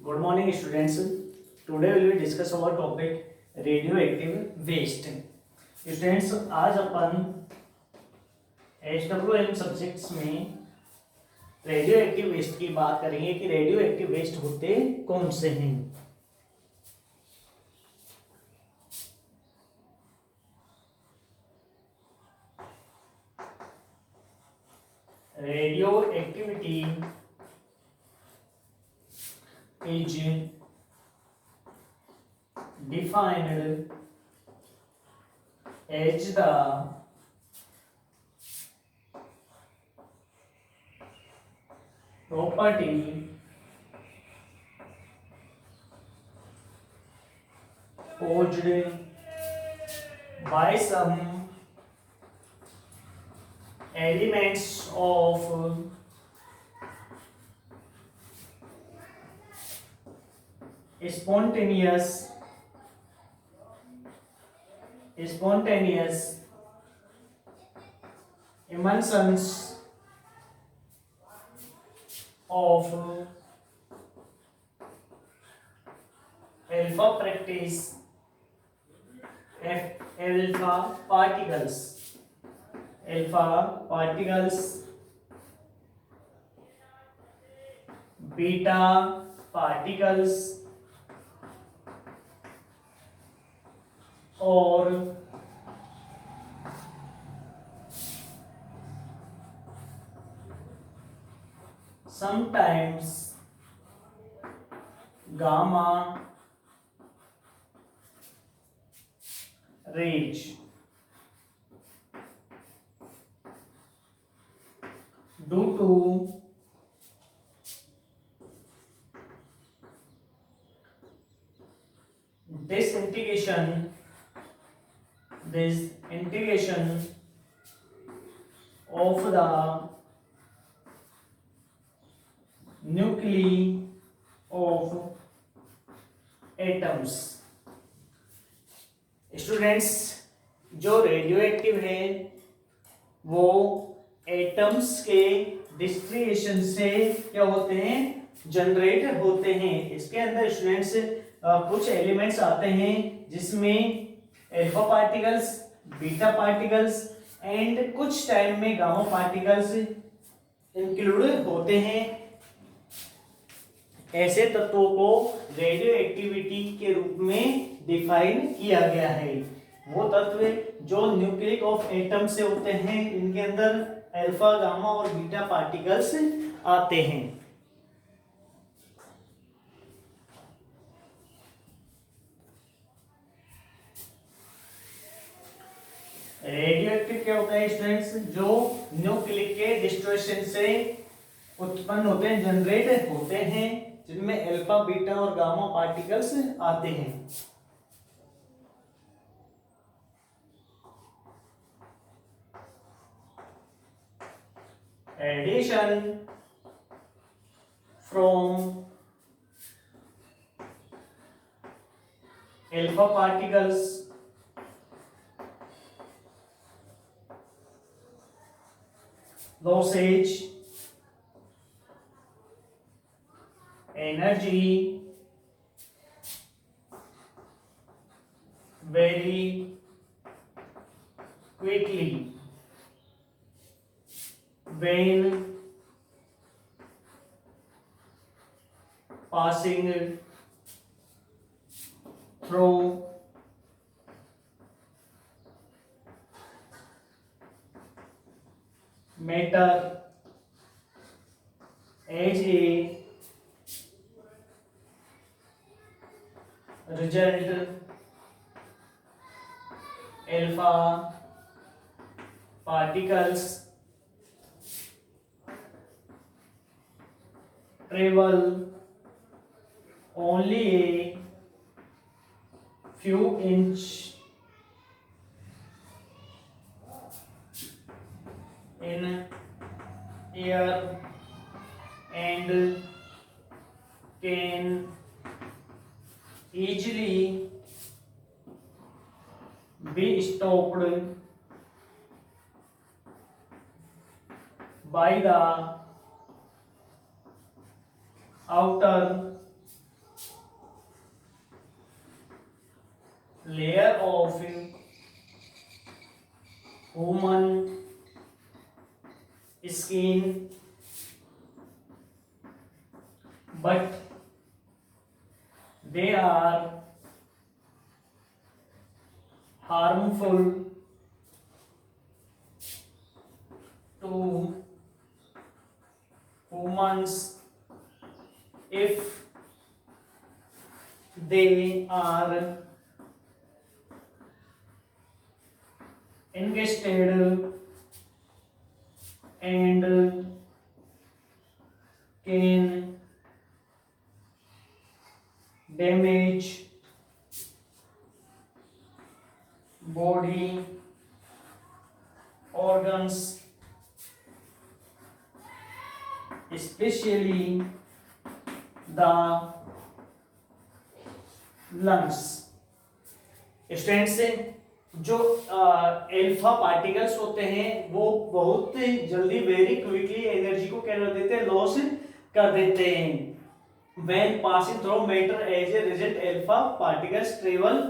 Good morning, students. Today we will discuss our topic radioactive waste. Students, आज अपन HWM subjects में radio active waste की बात करेंगे कि रेडियो एक्टिव वेस्ट होते कौन से हैं। Radio activity is defined as the property caused by some elements of spontaneous emulsions of alpha practice alpha particles, beta particles और sometimes gamma rays due to disintegration of the nuclei of atoms. Students, जो radio active है वो atoms के distribution से क्या होते हैं, generate होते हैं। इसके अंदर स्टूडेंट्स कुछ एलिमेंट्स आते हैं जिसमें alpha particles, beta particles and कुछ टाइम में गामा पार्टिकल्स इंक्लूड होते हैं। ऐसे तत्वों को रेडियो एक्टिविटी के रूप में डिफाइन किया गया है। वो तत्व जो न्यूक्लिक ऑफ एटम से होते हैं, इनके अंदर अल्फा, गामा और बीटा पार्टिकल्स आते हैं। रेडियो एक्टिव क्या होता है स्टूडेंट्स, जो न्यूक्लिक के डिस्ट्रक्शन से उत्पन्न होते हैं, जनरेट होते हैं, जिनमें अल्फा, बीटा और गामा पार्टिकल्स आते हैं। Addition from alpha particles losses energy very quickly when passing through matter as a result alpha particles travel only a few inch in air and can easily be stopped by the outer layer of human skin, but they are harmful to humans if they are ingested and can damage body organs, especially the lungs. Student से जो alpha particles होते हैं वो बहुत जल्दी very quickly energy को क्या कर देते हैं, लॉस कर देते हैं। When passing through matter as a result alpha particles travel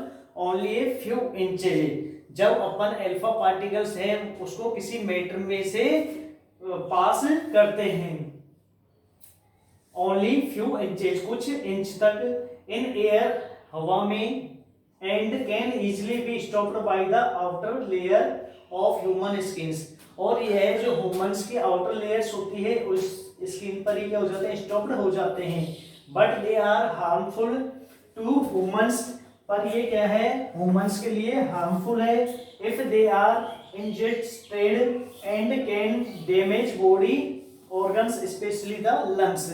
only a few inches. जब अपन एल्फा पार्टिकल्स हैं उसको किसी मैटर में से पास करते हैं ओनली फ्यू इंचेज, कुछ इंच तक, इन एयर हवा में, and can easily be stopped by the outer layer of human skins. और यह जो ह्यूमंस की आउटर लेयर्स होती है उस स्किन पर ही क्या हो जाते हैं, स्टॉप्ड हो जाते हैं। But they are harmful to humans, पर ये क्या है, ह्यूमंस के लिए हार्मफुल है। If they are injected and can damage body organs specially the lungs.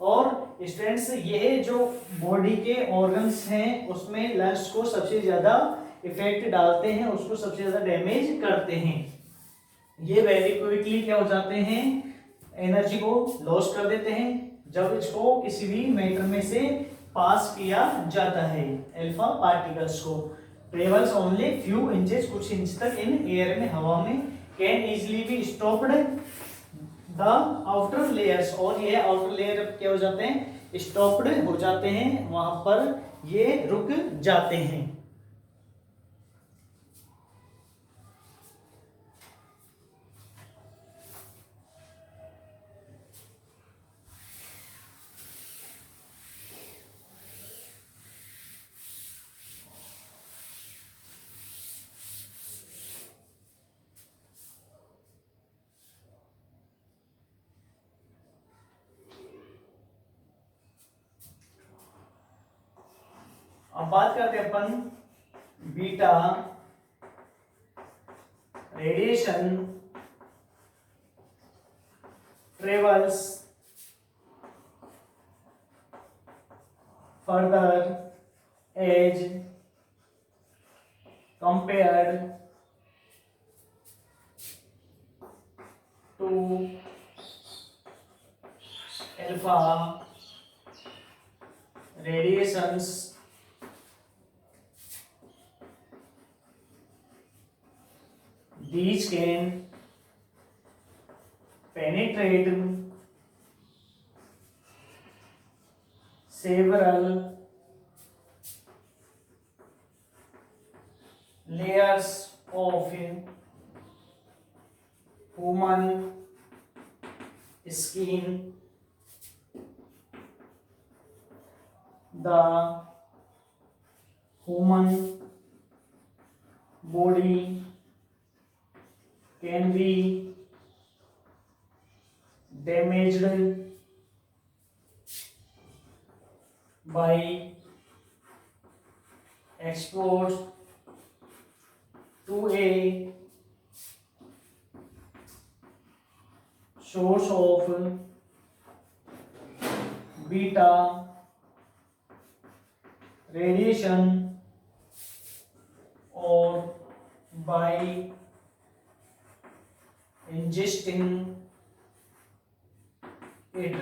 और स्टूडेंट्स ये जो बॉडी के ऑर्गन्स हैं उसमें लंग्स को सबसे ज्यादा इफेक्ट डालते हैं, उसको सबसे ज्यादा डैमेज करते हैं। ये वेरी क्विकली क्या हो जाते हैं, एनर्जी को लॉस कर देते हैं जब इसको किसी भी मैटर में से पास किया जाता है। अल्फा पार्टिकल्स को ट्रेवल्स ओनली फ्यू इंचेस, कुछ इंच तक इन एयर में, हवा में, can easily be stopped the outer layers. और ये आउटर लेयर क्या हो जाते हैं, स्टॉप्ड हो जाते हैं, वहां पर ये रुक जाते हैं। अब बात करते हैं अपन beta radiation travels further as compared to alpha radiations. These can penetrate several layers of human skin. The human body can be damaged by exposed to a source of beta radiation or by ingesting it.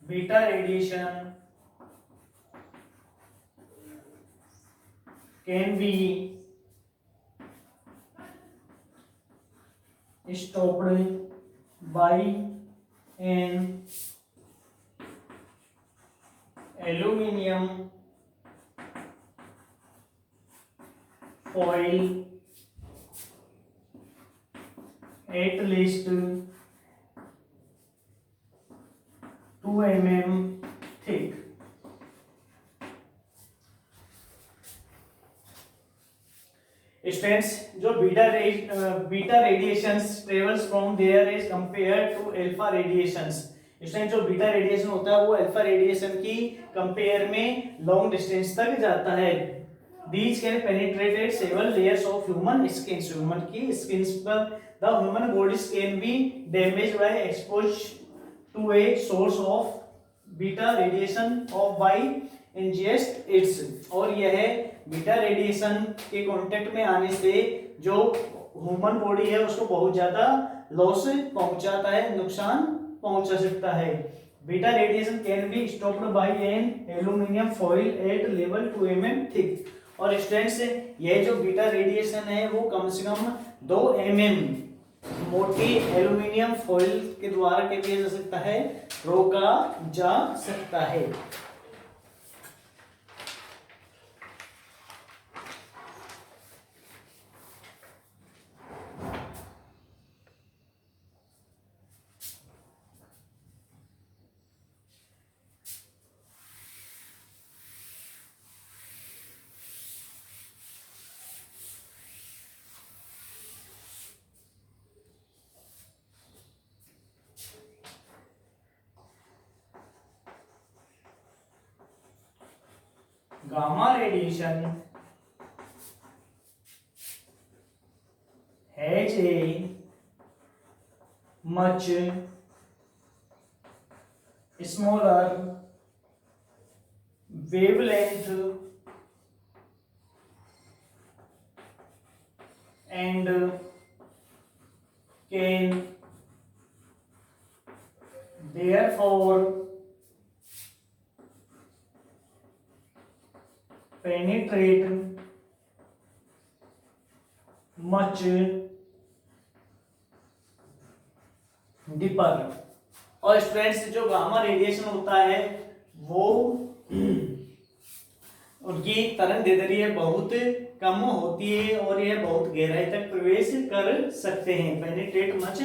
Beta radiation can be stopped by an aluminium foil at least 2 mm thick. Students, जो beta radiations travels from there is compare to alpha radiations. Student, जो beta radiation होता है वो alpha radiation की compare में long distance तक जाता है। These can penetrate several layers of human skin. Human की स्किन पर the human bodies can be damaged by exposure to a source of beta radiation of by ingest its। और यह beta radiation के contact में आने से जो human body है उसको बहुत ज्यादा लॉस पहुंचाता है, नुकसान पहुंचा सकता है। Beta radiation can be stopped by an aluminium foil at level 2 mm thick. और स्टूडेंट्स, यह जो बीटा रेडिएशन है वो कम से कम 2 mm मोटी एल्यूमिनियम फॉइल के द्वारा क्या किया जा सकता है, रोका जा सकता है। Gamma radiation has a much smaller wavelength and can therefore penetrate much deeper। और स्टूडेंट्स, जो गामा रेडिएशन होता है वो उनकी तरंग दैर्ध्य बहुत कम होती है और यह बहुत गहराई तक प्रवेश कर सकते हैं। Penetrate much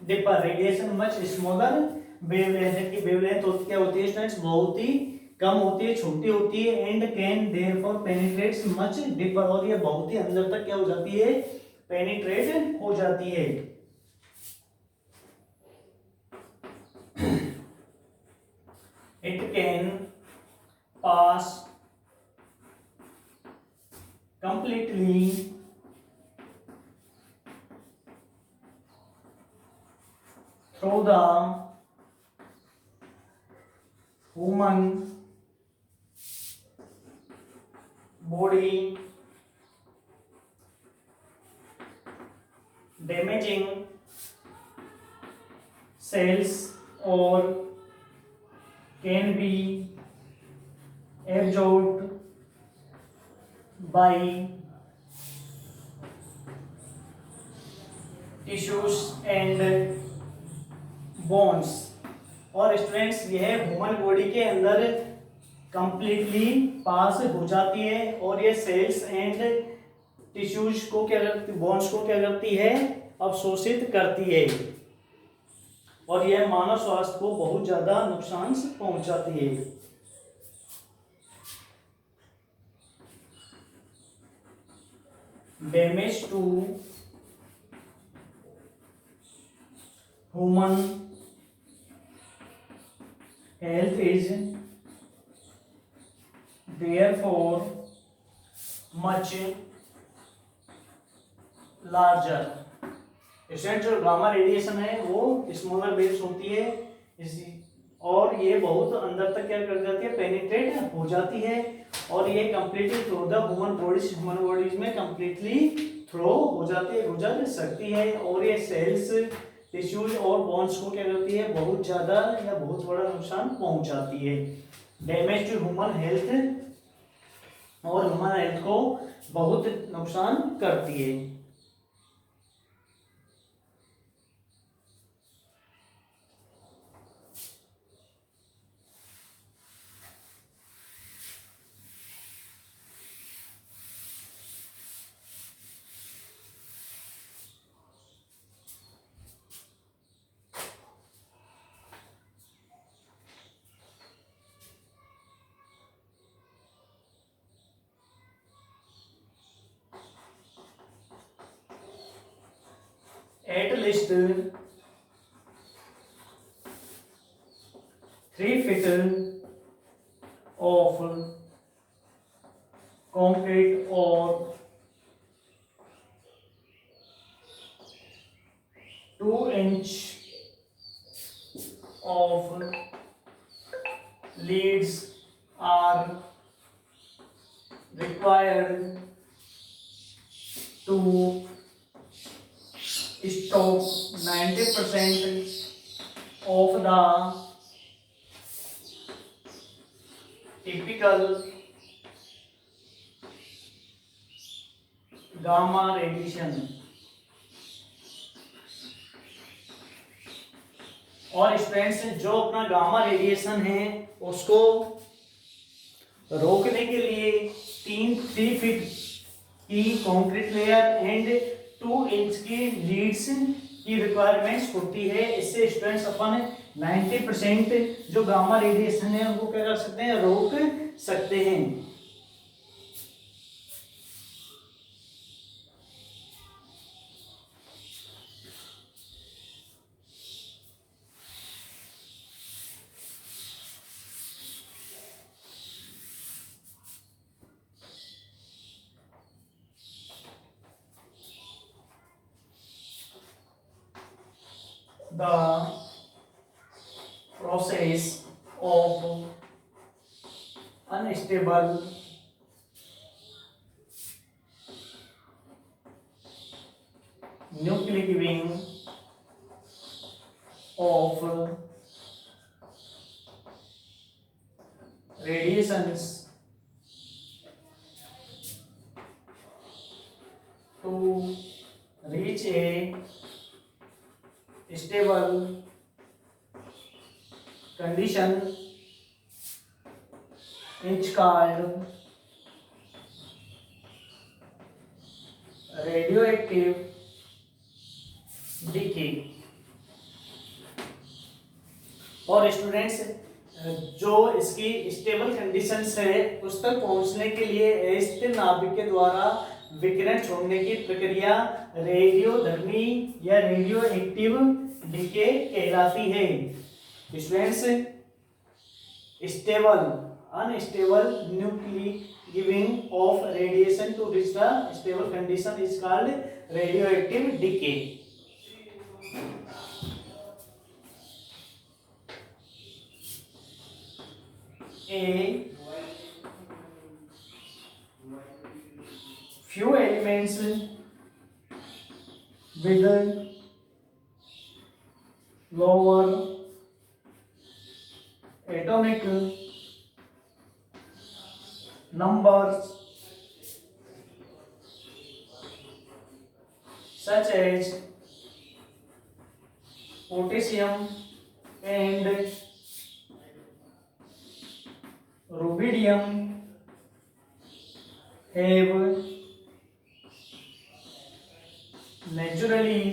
deeper, radiation much smaller wavelength की वेवलेंथ क्या होती है स्टूडेंट्स, बहुत ही कम होती है, छोटी होती है। And can therefore penetrates much deeper, और ये बहुत ही अंदर तक क्या हो जाती है, पेनिट्रेट हो जाती है। It can pass completely through the human body, damaging cells or can be absorbed by tissues and bones। और स्टूडेंट्स, यह ह्यूमन बॉडी के अंदर कंप्लीटली पास हो जाती है और ये सेल्स एंड टिश्यूज को क्या करती, बोन्स को क्या करती है, अवशोषित करती है और यह मानव स्वास्थ्य को बहुत ज्यादा नुकसान पहुंचाती है। Damage to human health is therefore much larger। इसमें जो गामा रेडिएशन है वो स्मॉलर वेव्स होती है और ये बहुत अंदर तक क्या कर जाती है, पेनिट्रेट हो जाती है और ये completely through the human bodies में कंप्लीटली थ्रो हो जाती है, गुजर सकती है और ये सेल्स, टिश्यूज और बोन्स को क्या करती है, बहुत ज्यादा या बहुत बड़ा नुकसान पहुंचाती है। डैमेज टू ह्यूमन हेल्थ, और ह्यूमन हेल्थ को बहुत नुकसान करती है। at least 3 feet of concrete or 2 inch of leads are required to stop 90% of the typical gamma radiation. और स्टूडेंट्स जो अपना गामा रेडिएशन है उसको रोकने के लिए 3 फीट की कंक्रीट लेयर एंड 2 इंच की लीड्स की रिक्वायरमेंट्स होती है। इससे स्टूडेंट्स अपन 90% जो गामा रेडिएशन है उनको क्या कर सकते हैं, रोक सकते हैं। The process of unstable nucleic weaving of radiations to reach a stable condition is called radioactive decay। और स्टूडेंट्स जो इसकी स्टेबल कंडीशंस है उस तक पहुंचने के लिए अस्थिर नाभिक के द्वारा विकिरण छोड़ने की प्रक्रिया रेडियोधर्मी या रेडियो एक्टिव डीके कहलाती है। Students stable unstable nuclei giving off radiation to reach the stable condition is called radioactive decay. A few elements with lower atomic numbers such as potassium and rubidium have naturally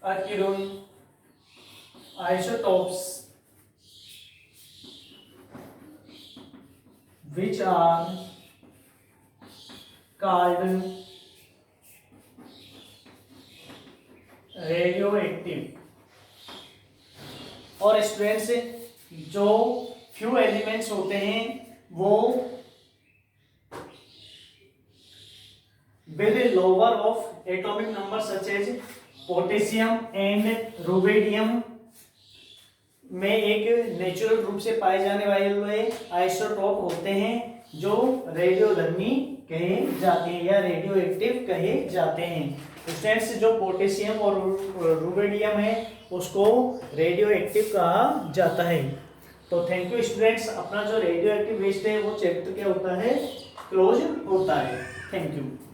occurring isotopes which are called radioactive। और students जो few elements होते हैं वो with lower of atomic number such as potassium and rubidium में एक natural रूप से पाए जाने वाले आइसोटोप होते हैं जो रेडियोधर्मी कहे जाते हैं या रेडियो एक्टिव कहे जाते हैं। स्टूडेंट्स जो पोटेशियम और रुबिडियम है उसको रेडियो एक्टिव कहा जाता है। तो थैंक यू स्टूडेंट्स, अपना जो रेडियो एक्टिव वेस्ट है वो चैप्टर क्या होता है, क्लोज होता है। Thank you.